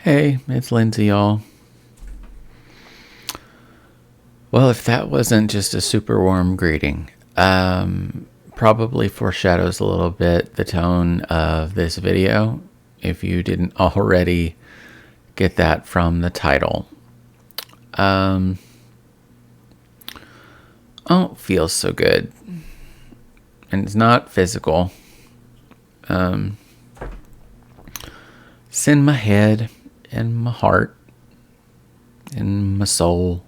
Hey, it's Lindsay, y'all. Well, if that wasn't just a super warm greeting, probably foreshadows a little bit the tone of this video, if you didn't already get that from the title. I don't feel so good, and it's not physical. It's in my head, in my heart, in my soul,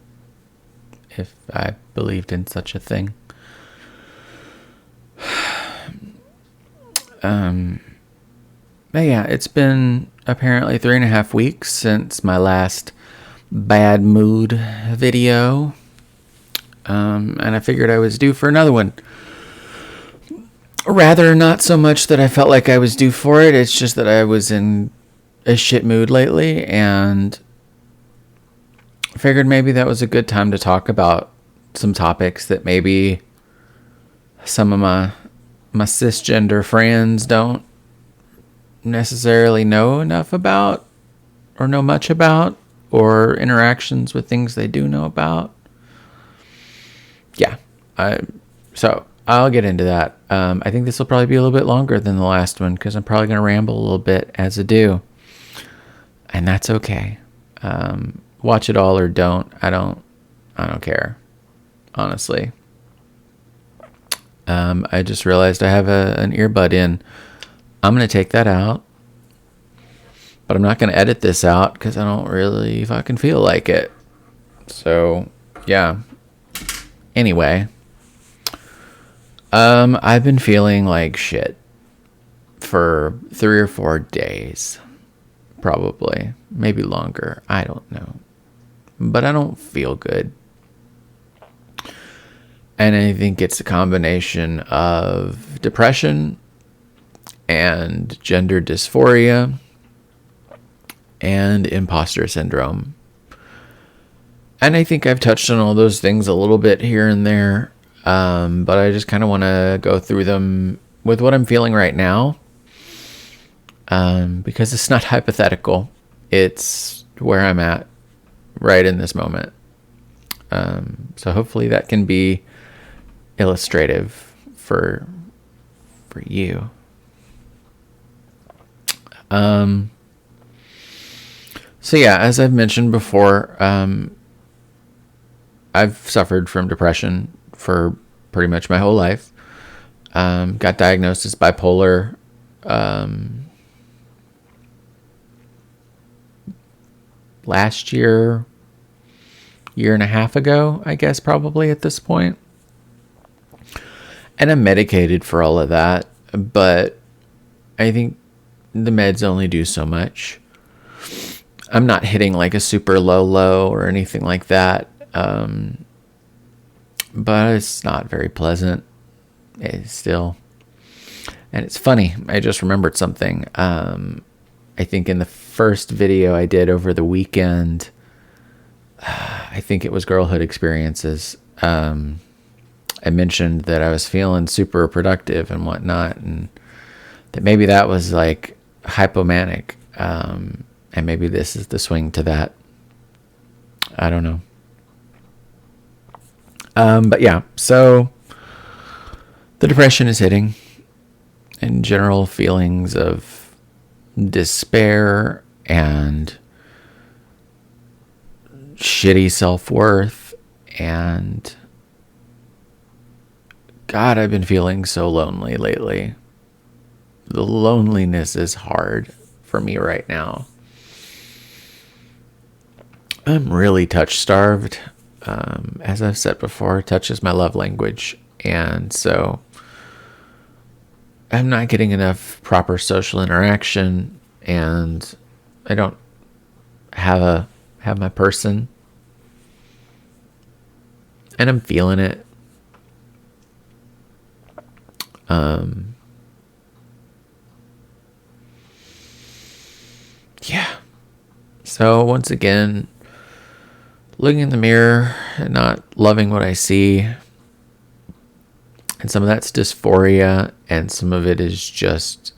if I believed in such a thing. But yeah, it's been apparently 3.5 weeks since my last bad mood video. And I figured I was due for another one. Rather, not so much that I felt like I was due for it, it's just that I was in a shit mood lately, and figured maybe that was a good time to talk about some topics that maybe some of my cisgender friends don't necessarily know enough about, or know much about, or interactions with things they do know about. Yeah, so I'll get into that. I think this will probably be a little bit longer than the last one because I'm probably going to ramble a little bit as I do, and that's okay. Watch it all or don't. I don't care, honestly. I just realized I have an earbud in. I'm going to take that out, but I'm not going to edit this out because I don't really fucking feel like it. So, yeah. Anyway, I've been feeling like shit for 3 or 4 days, probably, maybe longer. I don't know, but I don't feel good. And I think it's a combination of depression and gender dysphoria and imposter syndrome. And I think I've touched on all those things a little bit here and there, but I just kind of want to go through them with what I'm feeling right now, because it's not hypothetical. It's where I'm at right in this moment. So hopefully that can be illustrative for you. So yeah, as I've mentioned before, I've suffered from depression for pretty much my whole life. Got diagnosed as bipolar last year and a half ago, I guess, probably at this point. And I'm medicated for all of that, but I think the meds only do so much. I'm not hitting like a super low or anything like that. But it's not very pleasant. It's still, and it's funny. I just remembered something. I think in the first video I did over the weekend, I think it was girlhood experiences. I mentioned that I was feeling super productive and whatnot, and that maybe that was like hypomanic. And maybe this is the swing to that. I don't know. But yeah, so the depression is hitting, and general feelings of despair and shitty self-worth, and God, I've been feeling so lonely lately. The loneliness is hard for me right now. I'm really touch starved. As I've said before, touch is my love language, and so I'm not getting enough proper social interaction, and I don't have my person, and I'm feeling it. Yeah. So once again, looking in the mirror and not loving what I see. And some of that's dysphoria, and some of it is just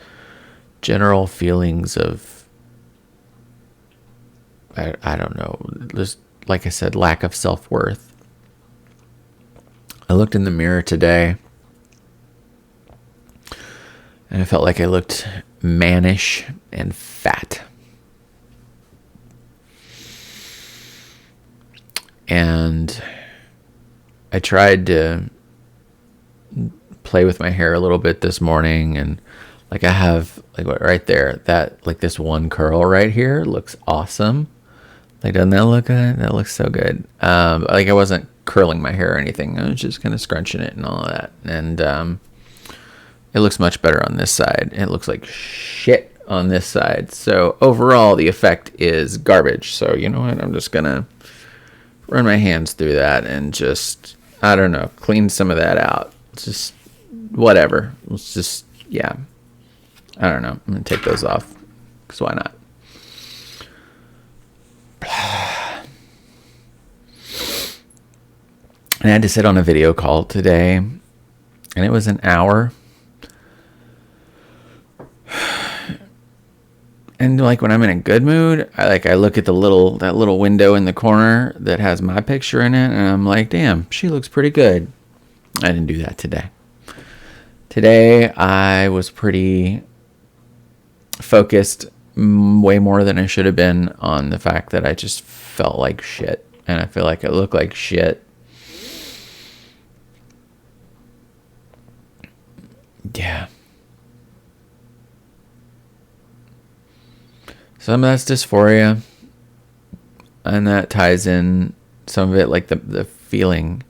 general feelings of I don't know. There's, like I said, lack of self-worth. I looked in the mirror today and I felt like I looked mannish and fat. And I tried to play with my hair a little bit this morning, and like I have like right there, that like this one curl right here looks awesome. Like, doesn't that look good? That looks so good. Like I wasn't curling my hair or anything. I was just kind of scrunching it and all of that. And it looks much better on this side. It looks like shit on this side. So overall, the effect is garbage. So you know what? I'm just gonna run my hands through that and just, I don't know, clean some of that out. It's just whatever. It's just, yeah. I don't know. I'm going to take those off because why not? And I had to sit on a video call today, and it was an hour. And like when I'm in a good mood, I look at that little window in the corner that has my picture in it, and I'm like, damn, she looks pretty good. I didn't do that today. Today I was pretty focused, way more than I should have been, on the fact that I just felt like shit, and I feel like I look like shit. Yeah. Some of that's dysphoria, and that ties in some of it, like the feeling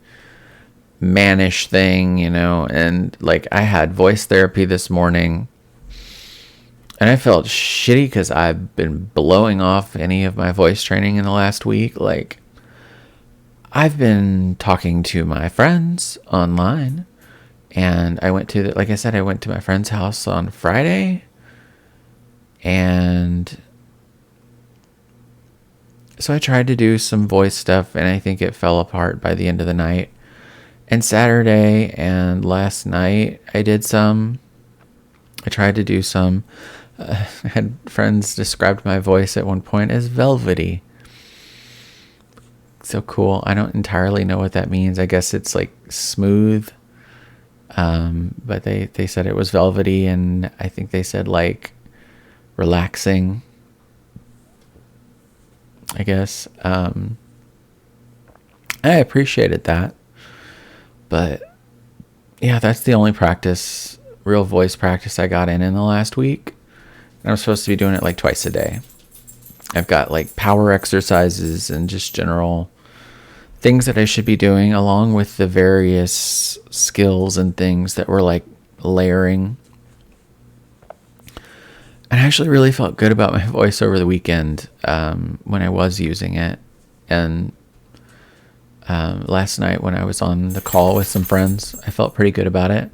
mannish thing, you know. And like I had voice therapy this morning, and I felt shitty because I've been blowing off any of my voice training in the last week. Like, I've been talking to my friends online, and I went to like I said, I went to my friend's house on Friday, and so I tried to do some voice stuff, and I think it fell apart by the end of the night. And Saturday and last night, I tried to do some. I had friends described my voice at one point as velvety. So cool. I don't entirely know what that means. I guess it's like smooth. But they said it was velvety, and I think they said like relaxing, I guess. I appreciated that. But yeah, that's the only real voice practice I got in the last week. And I'm supposed to be doing it like twice a day. I've got like power exercises and just general things that I should be doing, along with the various skills and things that were like layering. And I actually really felt good about my voice over the weekend when I was using it. And last night when I was on the call with some friends, I felt pretty good about it.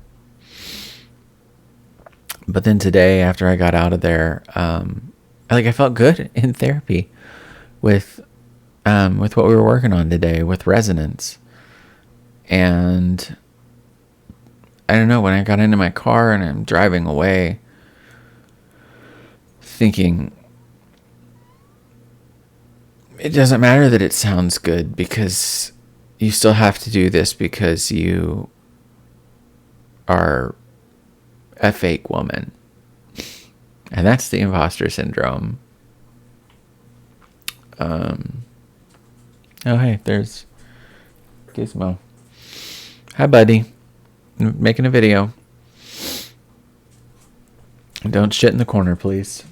But then today, after I got out of there, I felt good in therapy with what we were working on today with resonance. And I don't know, when I got into my car and I'm driving away, thinking, it doesn't matter that it sounds good, because you still have to do this because you are a fake woman. And that's the imposter syndrome. Oh, hey, there's Gizmo. Hi, buddy. I'm making a video. Don't shit in the corner, please.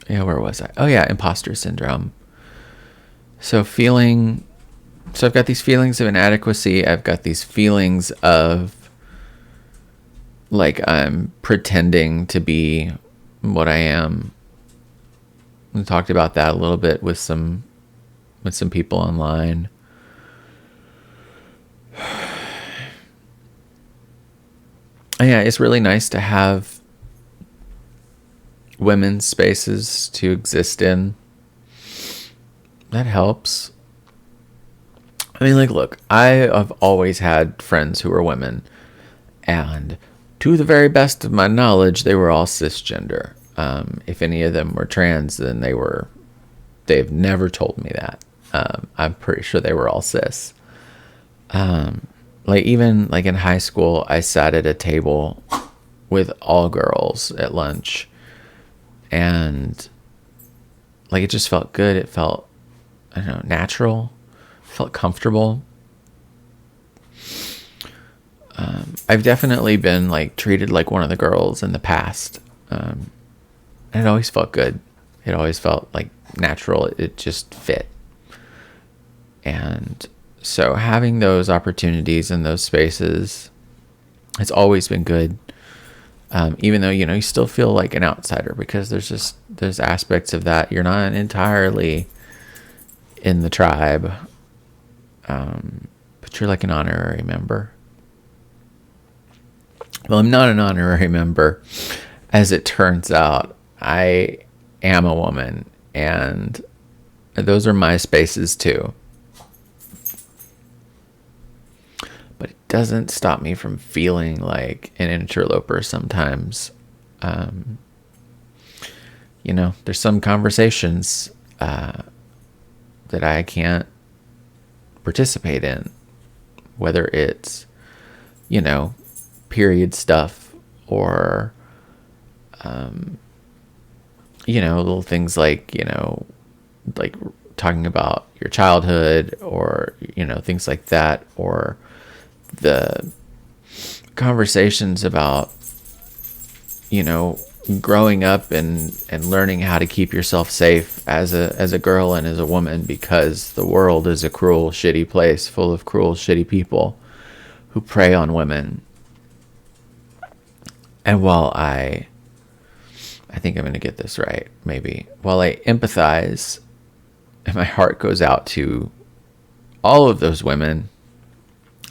Yeah, where was I? Oh yeah, imposter syndrome. So I've got these feelings of inadequacy. I've got these feelings of like I'm pretending to be what I am. We talked about that a little bit with some people online. Yeah, it's really nice to have women's spaces to exist in. That helps. I mean, like, look, I have always had friends who are women, and to the very best of my knowledge, they were all cisgender. If any of them were trans, then they've never told me that. I'm pretty sure they were all cis. Like even like in high school, I sat at a table with all girls at lunch, and like it just felt good. It felt, I don't know, natural. Felt comfortable. I've definitely been like treated like one of the girls in the past, and it always felt good. It always felt like natural. It just fit. And so having those opportunities in those spaces has always been good. Even though, you still feel like an outsider, because there's aspects of that. You're not entirely in the tribe, but you're like an honorary member. Well, I'm not an honorary member. As it turns out, I am a woman, and those are my spaces too. But it doesn't stop me from feeling like an interloper sometimes. There's some conversations that I can't participate in, whether it's, period stuff or, little things like, like talking about your childhood or, things like that, or the conversations about, growing up and learning how to keep yourself safe as a girl and as a woman, because the world is a cruel, shitty place full of cruel, shitty people who prey on women. And while I think I'm going to get this right, maybe, while I empathize and my heart goes out to all of those women,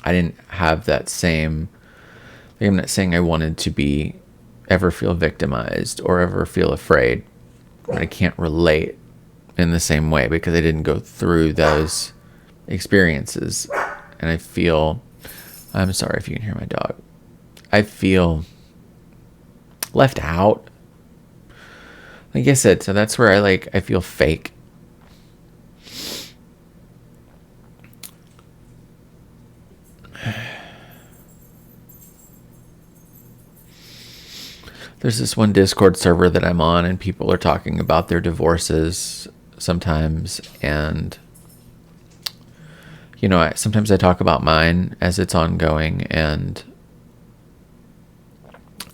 I didn't have that same, I'm not saying I wanted to ever feel victimized or ever feel afraid, but I can't relate in the same way because I didn't go through those experiences. And I feel, I'm sorry if you can hear my dog, I feel left out. Like I said, so that's where I feel fake. There's this one Discord server that I'm on, and people are talking about their divorces sometimes, and sometimes I talk about mine as it's ongoing, and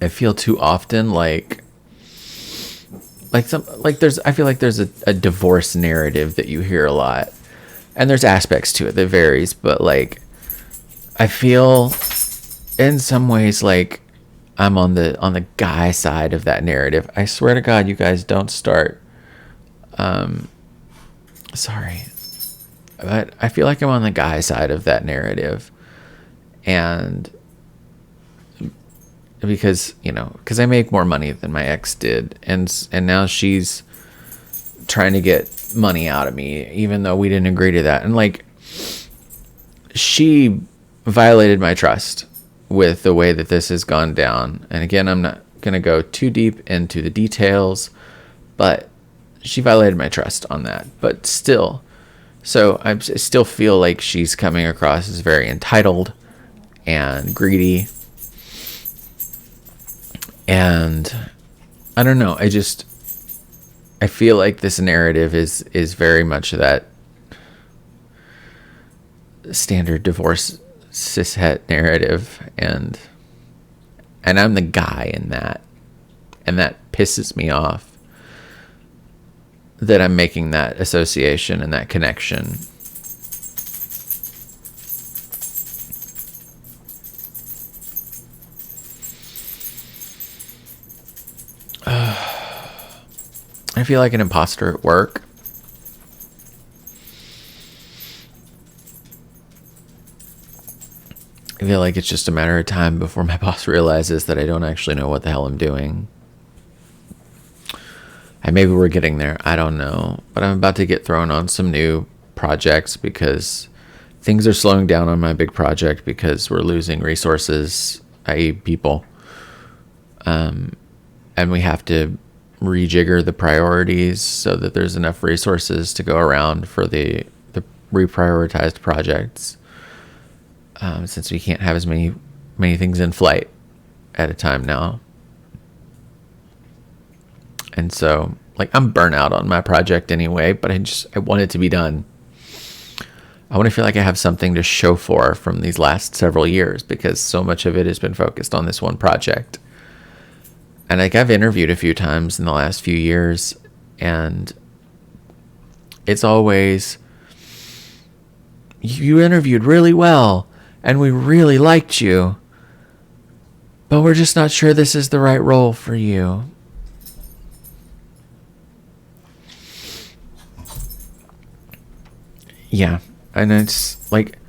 I feel too often I feel like there's a divorce narrative that you hear a lot, and there's aspects to it that varies, but I feel in some ways like I'm on the guy side of that narrative. I swear to God, you guys don't start. Sorry, but I feel like I'm on the guy side of that narrative, and because I make more money than my ex did, and now she's trying to get money out of me, even though we didn't agree to that, and she violated my trust with the way that this has gone down. And again, I'm not going to go too deep into the details, but she violated my trust on that. But still, so I still feel like she's coming across as very entitled and greedy. And I don't know, I feel like this narrative is very much that standard divorce cishet narrative, and I'm the guy in that, and that pisses me off that I'm making that association and that connection. I feel like an imposter at work. I feel like it's just a matter of time before my boss realizes that I don't actually know what the hell I'm doing. And maybe we're getting there. I don't know. But I'm about to get thrown on some new projects because things are slowing down on my big project because we're losing resources, i.e. people. And we have to rejigger the priorities so that there's enough resources to go around for the reprioritized projects. Since we can't have as many things in flight at a time now. And so, like, I'm burnt out on my project anyway, but I want it to be done. I want to feel like I have something to show for from these last several years, because so much of it has been focused on this one project. And like, I've interviewed a few times in the last few years, and it's always, you interviewed really well and we really liked you, but we're just not sure this is the right role for you. Yeah. And it's like,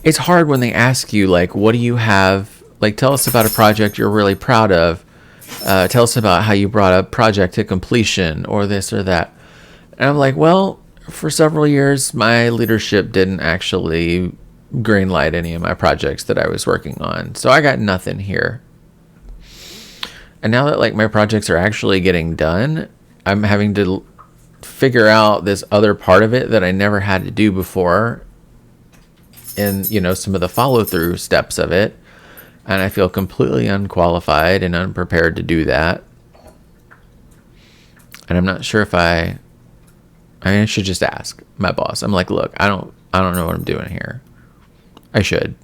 it's hard when they ask you, like, what do you have? Like, tell us about a project you're really proud of. Tell us about how you brought a project to completion, or this or that. And I'm like, well, for several years, my leadership didn't actually greenlight any of my projects that I was working on. So I got nothing here. And now that, like, my projects are actually getting done, I'm having to figure out this other part of it that I never had to do before, and, you know, some of the follow through steps of it. And I feel completely unqualified and unprepared to do that. And I'm not sure if I should just ask my boss. I'm like, look, I don't know what I'm doing here. I should.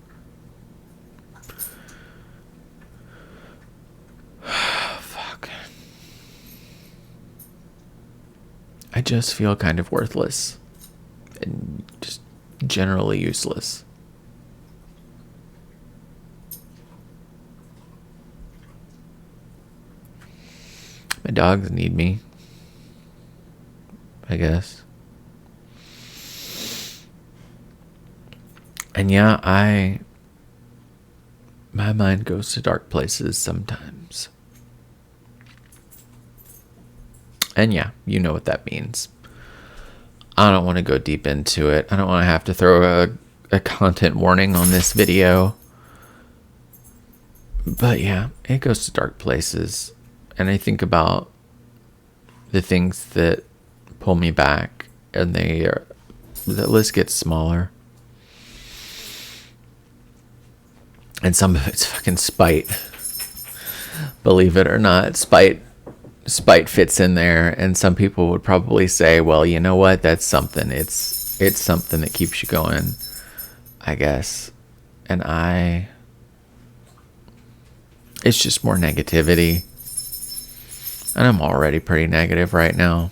Fuck. I just feel kind of worthless and just generally useless. My dogs need me, I guess. And yeah, my mind goes to dark places sometimes. And yeah, you know what that means. I don't want to go deep into it. I don't want to have to throw a content warning on this video. But yeah, it goes to dark places. And I think about the things that pull me back, and the list gets smaller. And some of it's fucking spite. Believe it or not, spite fits in there. And some people would probably say, well, you know what? That's something. It's something that keeps you going, I guess. And it's just more negativity. And I'm already pretty negative right now.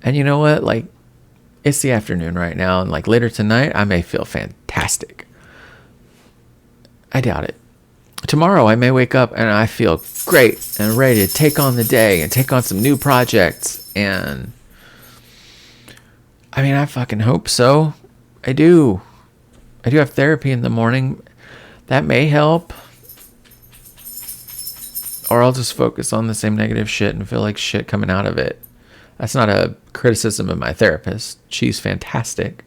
And you know what? Like, it's the afternoon right now. And like later tonight, I may feel fantastic. I doubt it. Tomorrow, I may wake up and I feel great and ready to take on the day and take on some new projects. And I mean, I fucking hope so. I do have therapy in the morning. That may help. Or I'll just focus on the same negative shit and feel like shit coming out of it. That's not a criticism of my therapist. She's fantastic.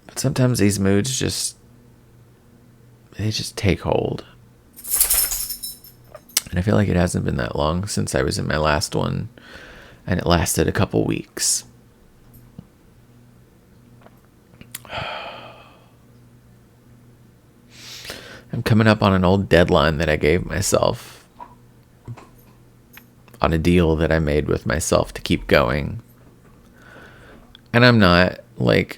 But sometimes these moods they just take hold. And I feel like it hasn't been that long since I was in my last one. And it lasted a couple weeks. I'm coming up on an old deadline that I gave myself, on a deal that I made with myself to keep going. And I'm not going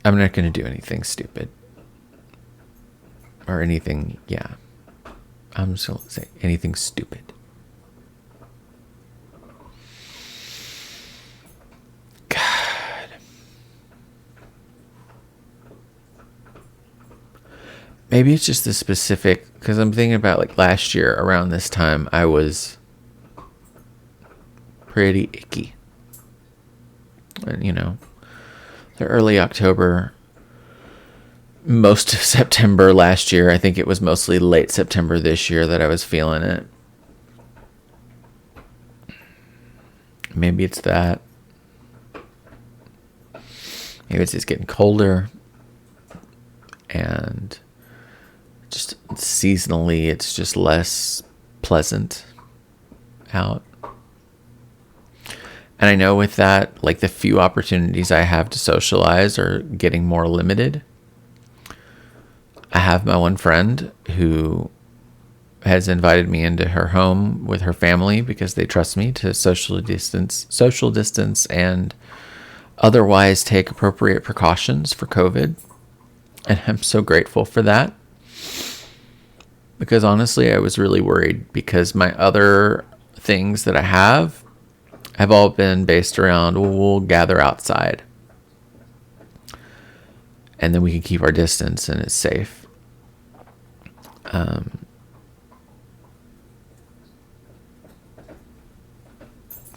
to do anything stupid. Or anything, yeah. I'm just going to say anything stupid. Maybe it's just the specific, because I'm thinking about like last year around this time, I was pretty icky. And, you know, the early October, most of September last year, I think it was mostly late September this year that I was feeling it. Maybe it's that. Maybe it's just getting colder. And just seasonally, it's just less pleasant out. And I know with that, like the few opportunities I have to socialize are getting more limited. I have my one friend who has invited me into her home with her family because they trust me to social distance and otherwise take appropriate precautions for COVID. And I'm so grateful for that. Because honestly, I was really worried because my other things that I have all been based around, well, we'll gather outside. And then we can keep our distance and it's safe.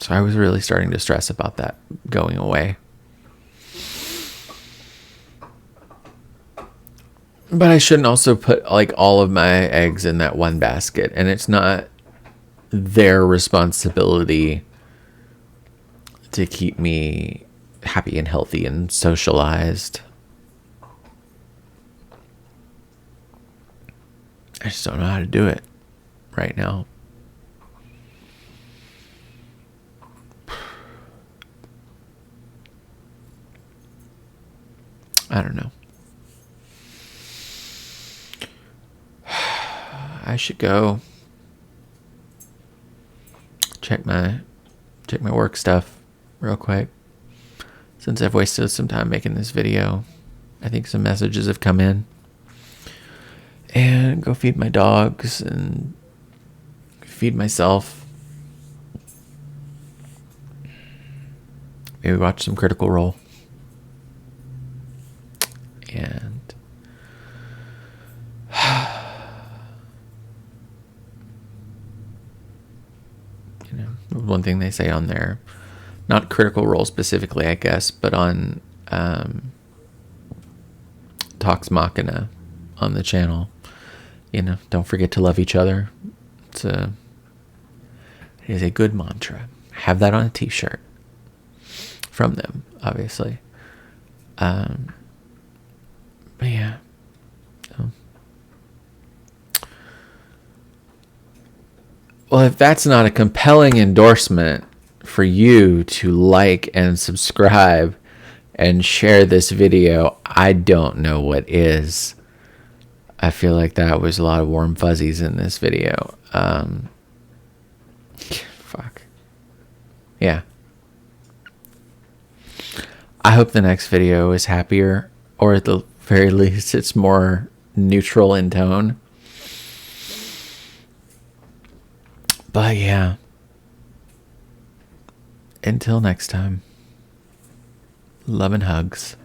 So I was really starting to stress about that going away. But I shouldn't also put like all of my eggs in that one basket. And it's not their responsibility to keep me happy and healthy and socialized. I just don't know how to do it right now. I don't know. I should go check my work stuff real quick. Since I've wasted some time making this video, I think some messages have come in. And go feed my dogs and feed myself. Maybe watch some Critical Role. And one thing they say on there, not Critical Role specifically, I guess, but on Talks Machina on the channel, don't forget to love each other. It is a good mantra. Have that on a t-shirt from them, obviously. But yeah. Well, if that's not a compelling endorsement for you to like and subscribe and share this video, I don't know what is. I feel like that was a lot of warm fuzzies in this video. Fuck. Yeah. I hope the next video is happier, or at the very least it's more neutral in tone. But yeah. Until next time. Love and hugs.